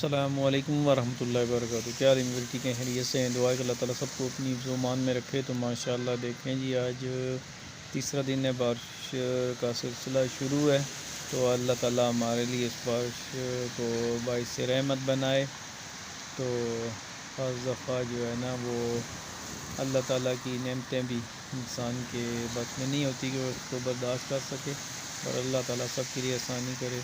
अस्सलामुअलैकुम वरहमतुल्लाहि वबरकातुहू। क्या हाल है? ठीक है, खैरियत से हैं। दुआ है कि अल्लाह ताला सबको अपनी ईमान में रखे। तो माशाअल्लाह देखें जी, आज तीसरा दिन है, बारिश का सिलसिला शुरू है। तो अल्लाह ताला हमारे लिए इस बारिश को बाइस रहमत बनाए। तो हर दफ़ा जो है ना, वो अल्लाह ताला की नेमतें भी इंसान के बस में नहीं होती कि वो उसको बर्दाश्त कर सके, और अल्लाह ताला सबके लिए आसानी करे,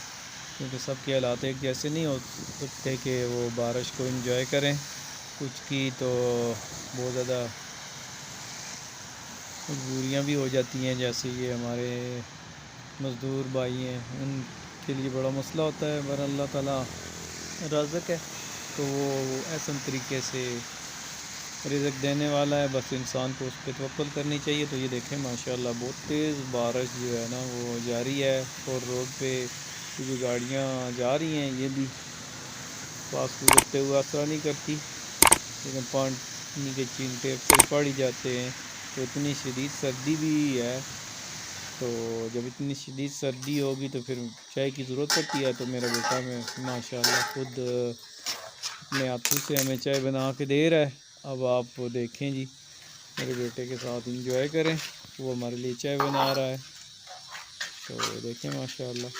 क्योंकि सबके हालात एक जैसे नहीं हो सकते कि वो बारिश को एंजॉय करें। कुछ की तो बहुत ज़्यादा मजबूरियाँ भी हो जाती हैं, जैसे ये हमारे मज़दूर भाई हैं, उनके लिए बड़ा मसला होता है। पर अल्लाह ताला राज़िक है, तो वो ऐसा तरीके से रिज़्क़ देने वाला है, बस इंसान को उस पर तवक्कुल करनी चाहिए। तो ये देखें माशाअल्लाह बहुत तेज़ बारिश जो है ना वो जारी है, और रोड पे जो गाड़ियाँ जा रही हैं ये भी पास गुजरते हुए असर नहीं करती, लेकिन पानी के छींटे फिर पड़ ही जाते हैं। तो इतनी शदीद सर्दी भी है, तो जब इतनी शदीद सर्दी होगी तो फिर चाय की ज़रूरत पड़ती है। तो मेरा बेटा में माशाअल्लाह खुद अपने हाथों से हमें चाय बना के दे रहा है। अब आप देखें जी, मेरे बेटे के साथ इंजॉय करें, वो हमारे लिए चाय बना रहा है। तो देखें माशाअल्लाह।